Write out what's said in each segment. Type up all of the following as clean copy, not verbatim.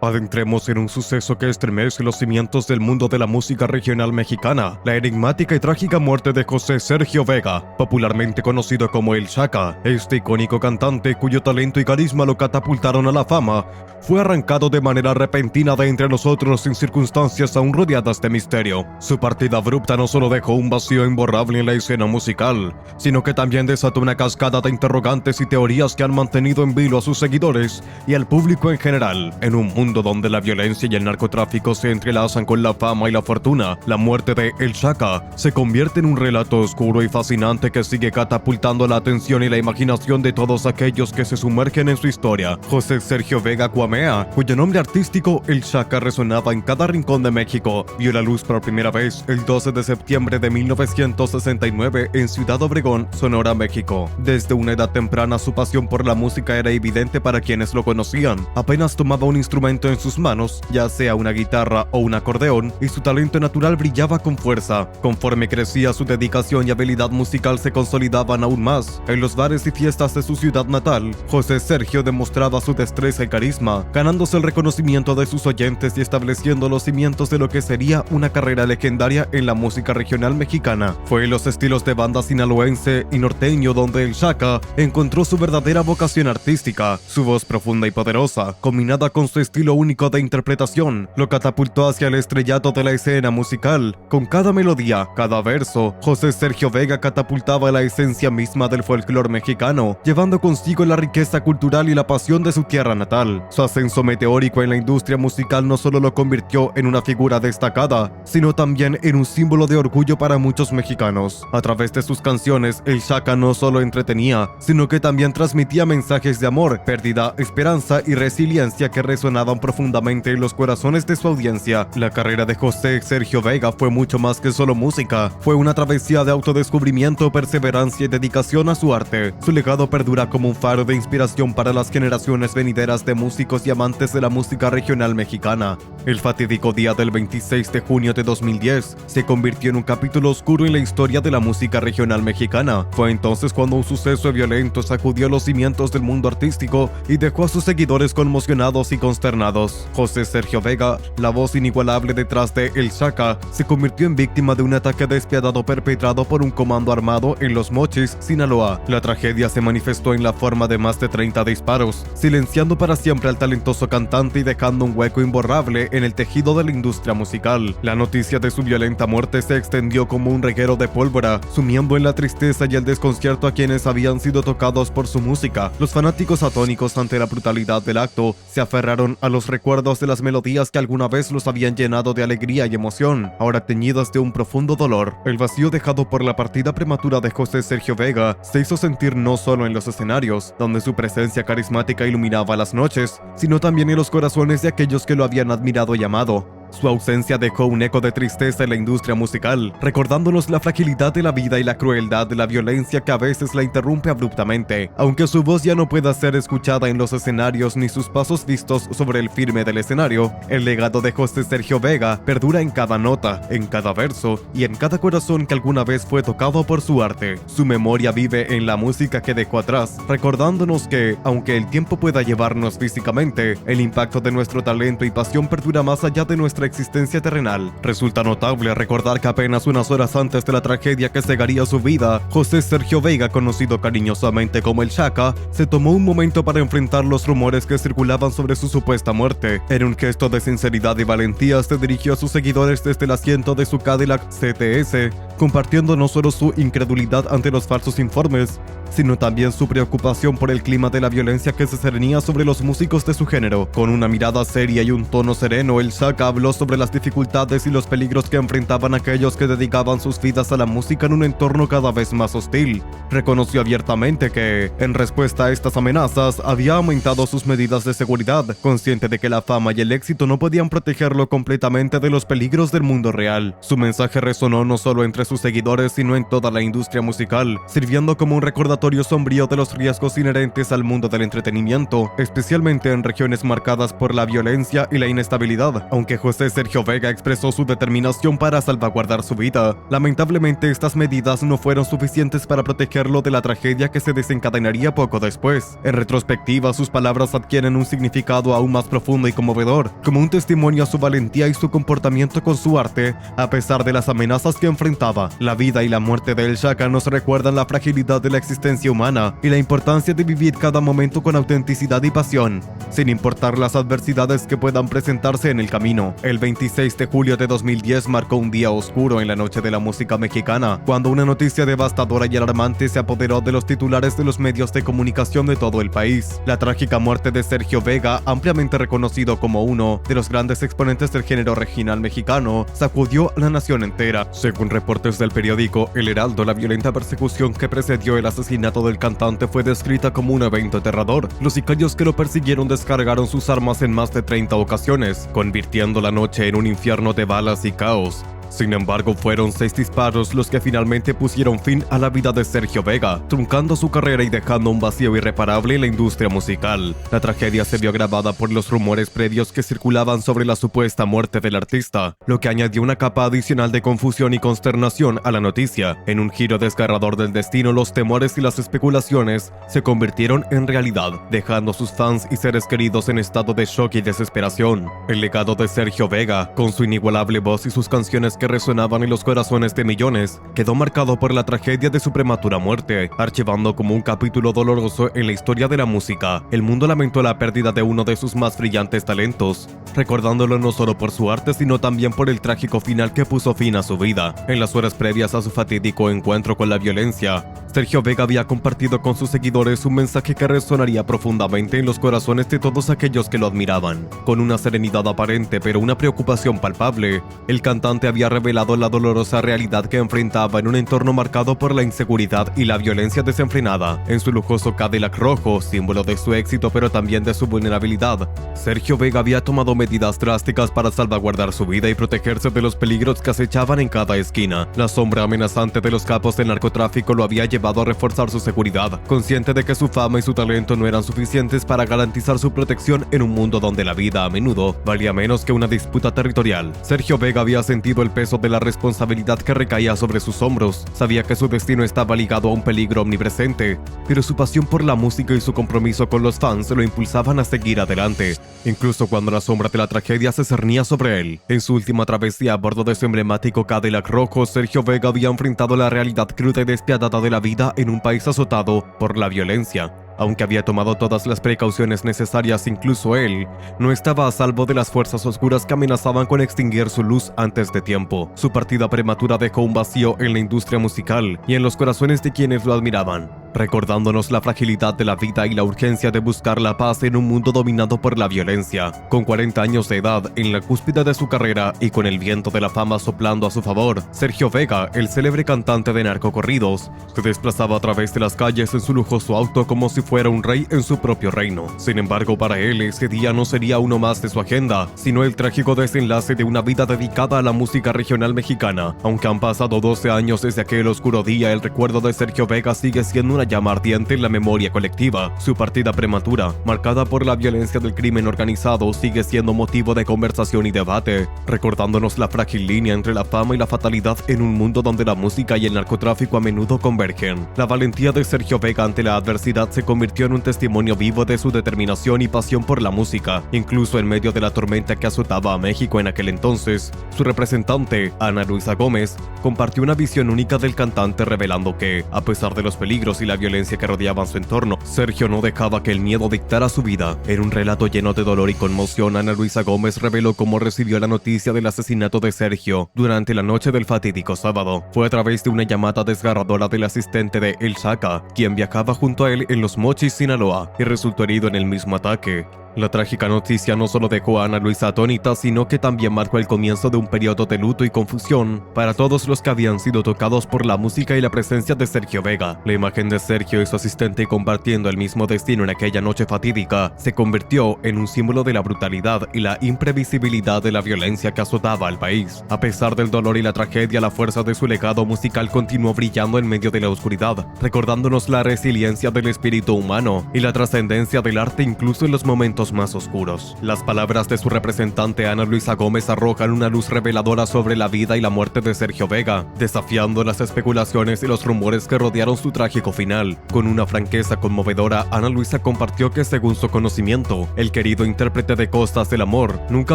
Adentremos en un suceso que estremece los cimientos del mundo de la música regional mexicana, la enigmática y trágica muerte de José Sergio Vega, popularmente conocido como El Chaca. Este icónico cantante, cuyo talento y carisma lo catapultaron a la fama, fue arrancado de manera repentina de entre nosotros en circunstancias aún rodeadas de misterio. Su partida abrupta no solo dejó un vacío imborrable en la escena musical, sino que también desató una cascada de interrogantes y teorías que han mantenido en vilo a sus seguidores y al público en general. En un mundo donde la violencia y el narcotráfico se entrelazan con la fama y la fortuna, la muerte de El Chaca se convierte en un relato oscuro y fascinante que sigue catapultando la atención y la imaginación de todos aquellos que se sumergen en su historia. José Sergio Vega Cuamea, cuyo nombre artístico El Chaca resonaba en cada rincón de México, vio la luz por primera vez el 12 de septiembre de 1969 en Ciudad Obregón, Sonora, México. Desde una edad temprana su pasión por la música era evidente para quienes lo conocían. Apenas tomaba un instrumento en sus manos, ya sea una guitarra o un acordeón, y su talento natural brillaba con fuerza. Conforme crecía, su dedicación y habilidad musical se consolidaban aún más. En los bares y fiestas de su ciudad natal, José Sergio demostraba su destreza y carisma, ganándose el reconocimiento de sus oyentes y estableciendo los cimientos de lo que sería una carrera legendaria en la música regional mexicana. Fue en los estilos de banda sinaloense y norteño donde El Chaca encontró su verdadera vocación artística. Su voz profunda y poderosa, combinada con su estilo único de interpretación, lo catapultó hacia el estrellato de la escena musical. Con cada melodía, cada verso, José Sergio Vega catapultaba la esencia misma del folclore mexicano, llevando consigo la riqueza cultural y la pasión de su tierra natal. Su ascenso meteórico en la industria musical no solo lo convirtió en una figura destacada, sino también en un símbolo de orgullo para muchos mexicanos. A través de sus canciones, El Chaca no solo entretenía, sino que también transmitía mensajes de amor, pérdida, esperanza y resiliencia que resonaban profundamente en los corazones de su audiencia. La carrera de José Sergio Vega fue mucho más que solo música. Fue una travesía de autodescubrimiento, perseverancia y dedicación a su arte. Su legado perdura como un faro de inspiración para las generaciones venideras de músicos y amantes de la música regional mexicana. El fatídico día del 26 de junio de 2010 se convirtió en un capítulo oscuro en la historia de la música regional mexicana. Fue entonces cuando un suceso violento sacudió los cimientos del mundo artístico y dejó a sus seguidores conmocionados y consternados. José Sergio Vega, la voz inigualable detrás de El Chaca, se convirtió en víctima de un ataque despiadado perpetrado por un comando armado en Los Mochis, Sinaloa. La tragedia se manifestó en la forma de más de 30 disparos, silenciando para siempre al talentoso cantante y dejando un hueco imborrable en el tejido de la industria musical. La noticia de su violenta muerte se extendió como un reguero de pólvora, sumiendo en la tristeza y el desconcierto a quienes habían sido tocados por su música. Los fanáticos atónicos ante la brutalidad del acto se aferraron a los recuerdos de las melodías que alguna vez los habían llenado de alegría y emoción, ahora teñidas de un profundo dolor. El vacío dejado por la partida prematura de José Sergio Vega se hizo sentir no solo en los escenarios, donde su presencia carismática iluminaba las noches, sino también en los corazones de aquellos que lo habían admirado y amado. Su ausencia dejó un eco de tristeza en la industria musical, recordándonos la fragilidad de la vida y la crueldad de la violencia que a veces la interrumpe abruptamente. Aunque su voz ya no pueda ser escuchada en los escenarios ni sus pasos vistos sobre el firme del escenario, el legado de José Sergio Vega perdura en cada nota, en cada verso y en cada corazón que alguna vez fue tocado por su arte. Su memoria vive en la música que dejó atrás, recordándonos que, aunque el tiempo pueda llevarnos físicamente, el impacto de nuestro talento y pasión perdura más allá de nuestra existencia terrenal. Resulta notable recordar que apenas unas horas antes de la tragedia que cegaría su vida, José Sergio Vega, conocido cariñosamente como El Chaca, se tomó un momento para enfrentar los rumores que circulaban sobre su supuesta muerte. En un gesto de sinceridad y valentía, se dirigió a sus seguidores desde el asiento de su Cadillac CTS, compartiendo no solo su incredulidad ante los falsos informes, sino también su preocupación por el clima de la violencia que se cernía sobre los músicos de su género. Con una mirada seria y un tono sereno, El Chaca habló sobre las dificultades y los peligros que enfrentaban aquellos que dedicaban sus vidas a la música en un entorno cada vez más hostil. Reconoció abiertamente que, en respuesta a estas amenazas, había aumentado sus medidas de seguridad, consciente de que la fama y el éxito no podían protegerlo completamente de los peligros del mundo real. Su mensaje resonó no solo entre sus sus seguidores sino en toda la industria musical, sirviendo como un recordatorio sombrío de los riesgos inherentes al mundo del entretenimiento, especialmente en regiones marcadas por la violencia y la inestabilidad. Aunque José Sergio Vega expresó su determinación para salvaguardar su vida, lamentablemente estas medidas no fueron suficientes para protegerlo de la tragedia que se desencadenaría poco después. En retrospectiva, sus palabras adquieren un significado aún más profundo y conmovedor, como un testimonio a su valentía y su comportamiento con su arte, a pesar de las amenazas que enfrentaba. La vida y la muerte de El Chaka nos recuerdan la fragilidad de la existencia humana y la importancia de vivir cada momento con autenticidad y pasión, sin importar las adversidades que puedan presentarse en el camino. El 26 de julio de 2010 marcó un día oscuro en la noche de la música mexicana, cuando una noticia devastadora y alarmante se apoderó de los titulares de los medios de comunicación de todo el país. La trágica muerte de Sergio Vega, ampliamente reconocido como uno de los grandes exponentes del género regional mexicano, sacudió a la nación entera. Según reportes del periódico El Heraldo, la violenta persecución que precedió el asesinato del cantante fue descrita como un evento aterrador. Los sicarios que lo persiguieron descargaron sus armas en más de 30 ocasiones, convirtiendo la noche en un infierno de balas y caos. Sin embargo, fueron 6 disparos los que finalmente pusieron fin a la vida de Sergio Vega, truncando su carrera y dejando un vacío irreparable en la industria musical. La tragedia se vio agravada por los rumores previos que circulaban sobre la supuesta muerte del artista, lo que añadió una capa adicional de confusión y consternación a la noticia. En un giro desgarrador del destino, los temores y las especulaciones se convirtieron en realidad, dejando a sus fans y seres queridos en estado de shock y desesperación. El legado de Sergio Vega, con su inigualable voz y sus canciones que resonaban en los corazones de millones, quedó marcado por la tragedia de su prematura muerte, archivando como un capítulo doloroso en la historia de la música. El mundo lamentó la pérdida de uno de sus más brillantes talentos, recordándolo no solo por su arte sino también por el trágico final que puso fin a su vida. En las horas previas a su fatídico encuentro con la violencia, Sergio Vega había compartido con sus seguidores un mensaje que resonaría profundamente en los corazones de todos aquellos que lo admiraban. Con una serenidad aparente pero una preocupación palpable, el cantante había revelado la dolorosa realidad que enfrentaba en un entorno marcado por la inseguridad y la violencia desenfrenada. En su lujoso Cadillac rojo, símbolo de su éxito pero también de su vulnerabilidad, Sergio Vega había tomado medidas drásticas para salvaguardar su vida y protegerse de los peligros que acechaban en cada esquina. La sombra amenazante de los capos del narcotráfico lo había llevado a reforzar su seguridad, consciente de que su fama y su talento no eran suficientes para garantizar su protección en un mundo donde la vida a menudo valía menos que una disputa territorial. Sergio Vega había sentido el peso de la responsabilidad que recaía sobre sus hombros. Sabía que su destino estaba ligado a un peligro omnipresente, pero su pasión por la música y su compromiso con los fans lo impulsaban a seguir adelante, incluso cuando la sombra de la tragedia se cernía sobre él. En su última travesía a bordo de su emblemático Cadillac rojo, Sergio Vega había enfrentado la realidad cruda y despiadada de la vida en un país azotado por la violencia. Aunque había tomado todas las precauciones necesarias, incluso él no estaba a salvo de las fuerzas oscuras que amenazaban con extinguir su luz antes de tiempo. Su partida prematura dejó un vacío en la industria musical y en los corazones de quienes lo admiraban, recordándonos la fragilidad de la vida y la urgencia de buscar la paz en un mundo dominado por la violencia. Con 40 años de edad, en la cúspide de su carrera y con el viento de la fama soplando a su favor, Sergio Vega, el célebre cantante de narcocorridos, se desplazaba a través de las calles en su lujoso auto como si fuera un rey en su propio reino. Sin embargo, para él ese día no sería uno más de su agenda, sino el trágico desenlace de una vida dedicada a la música regional mexicana. Aunque han pasado 12 años desde aquel oscuro día, el recuerdo de Sergio Vega sigue siendo una llama ardiente en la memoria colectiva. Su partida prematura, marcada por la violencia del crimen organizado, sigue siendo motivo de conversación y debate, recordándonos la frágil línea entre la fama y la fatalidad en un mundo donde la música y el narcotráfico a menudo convergen. La valentía de Sergio Vega ante la adversidad se convirtió en un testimonio vivo de su determinación y pasión por la música, incluso en medio de la tormenta que azotaba a México en aquel entonces. Su representante, Ana Luisa Gómez, compartió una visión única del cantante, revelando que, a pesar de los peligros y la violencia que rodeaban su entorno, Sergio no dejaba que el miedo dictara su vida. En un relato lleno de dolor y conmoción, Ana Luisa Gómez reveló cómo recibió la noticia del asesinato de Sergio durante la noche del fatídico sábado. Fue a través de una llamada desgarradora del asistente de El Chaka, quien viajaba junto a él en Los Mochis, Sinaloa, y resultó herido en el mismo ataque. La trágica noticia no solo dejó a Ana Luisa atónita, sino que también marcó el comienzo de un periodo de luto y confusión para todos los que habían sido tocados por la música y la presencia de Sergio Vega. La imagen de Sergio y su asistente compartiendo el mismo destino en aquella noche fatídica se convirtió en un símbolo de la brutalidad y la imprevisibilidad de la violencia que azotaba al país. A pesar del dolor y la tragedia, la fuerza de su legado musical continuó brillando en medio de la oscuridad, recordándonos la resiliencia del espíritu humano y la trascendencia del arte incluso en los momentos más oscuros. Las palabras de su representante Ana Luisa Gómez arrojan una luz reveladora sobre la vida y la muerte de Sergio Vega, desafiando las especulaciones y los rumores que rodearon su trágico final. Con una franqueza conmovedora, Ana Luisa compartió que, según su conocimiento, el querido intérprete de Costas del Amor nunca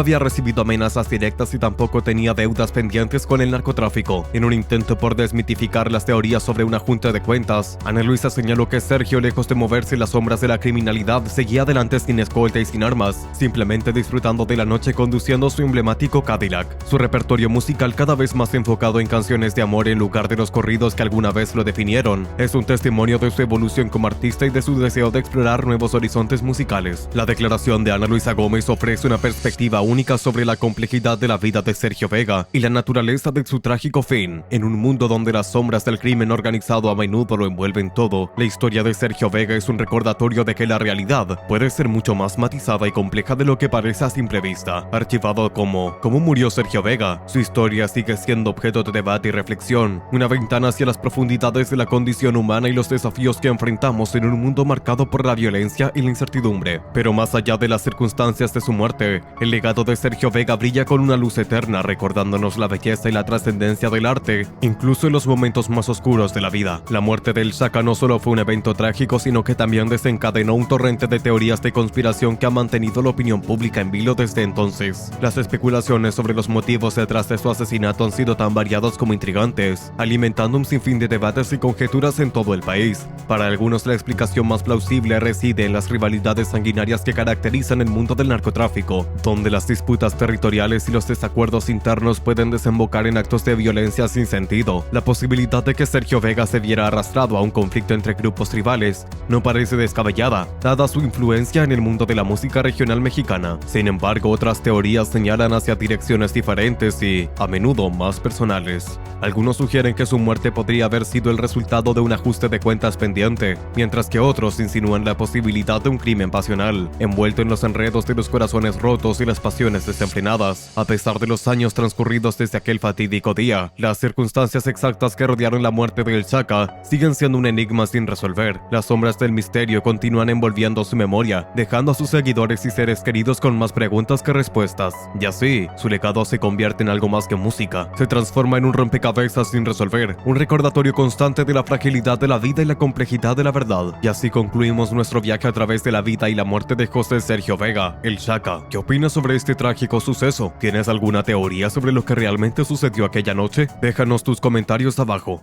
había recibido amenazas directas y tampoco tenía deudas pendientes con el narcotráfico. En un intento por desmitificar las teorías sobre una junta de cuentas, Ana Luisa señaló que Sergio, lejos de moverse en las sombras de la criminalidad, seguía adelante sin escolta y sin armas, simplemente disfrutando de la noche conduciendo su emblemático Cadillac. Su repertorio musical, cada vez más enfocado en canciones de amor en lugar de los corridos que alguna vez lo definieron, es un testimonio de su evolución como artista y de su deseo de explorar nuevos horizontes musicales. La declaración de Ana Luisa Gómez ofrece una perspectiva única sobre la complejidad de la vida de Sergio Vega y la naturaleza de su trágico fin. En un mundo donde las sombras del crimen organizado a menudo lo envuelven todo, la historia de Sergio Vega es un recordatorio de que la realidad puede ser mucho más matizada y compleja de lo que parece a simple vista. Archivado como ¿Cómo murió Sergio Vega?, su historia sigue siendo objeto de debate y reflexión, una ventana hacia las profundidades de la condición humana y los desafíos que enfrentamos en un mundo marcado por la violencia y la incertidumbre. Pero más allá de las circunstancias de su muerte, el legado de Sergio Vega brilla con una luz eterna, recordándonos la belleza y la trascendencia del arte, incluso en los momentos más oscuros de la vida. La muerte del Chaka no solo fue un evento trágico, sino que también desencadenó un torrente de teorías de conspiración que ha mantenido la opinión pública en vilo desde entonces. Las especulaciones sobre los motivos detrás de su asesinato han sido tan variados como intrigantes, alimentando un sinfín de debates y conjeturas en todo el país. Para algunos, la explicación más plausible reside en las rivalidades sanguinarias que caracterizan el mundo del narcotráfico, donde las disputas territoriales y los desacuerdos internos pueden desembocar en actos de violencia sin sentido. La posibilidad de que Sergio Vega se viera arrastrado a un conflicto entre grupos rivales no parece descabellada, dada su influencia en el mundo de la música regional mexicana. Sin embargo, otras teorías señalan hacia direcciones diferentes y, a menudo, más personales. Algunos sugieren que su muerte podría haber sido el resultado de un ajuste de cuentas pendiente, mientras que otros insinúan la posibilidad de un crimen pasional, envuelto en los enredos de los corazones rotos y las pasiones desenfrenadas. A pesar de los años transcurridos desde aquel fatídico día, las circunstancias exactas que rodearon la muerte del Chaka siguen siendo un enigma sin resolver. Las sombras del misterio continúan envolviendo su memoria, dejando a sus seguidores y seres queridos con más preguntas que respuestas. Y así, su legado se convierte en algo más que música. Se transforma en un rompecabezas sin resolver, un recordatorio constante de la fragilidad de la vida y la complejidad de la verdad. Y así concluimos nuestro viaje a través de la vida y la muerte de José Sergio Vega, el Chaka. ¿Qué opinas sobre este trágico suceso? ¿Tienes alguna teoría sobre lo que realmente sucedió aquella noche? Déjanos tus comentarios abajo.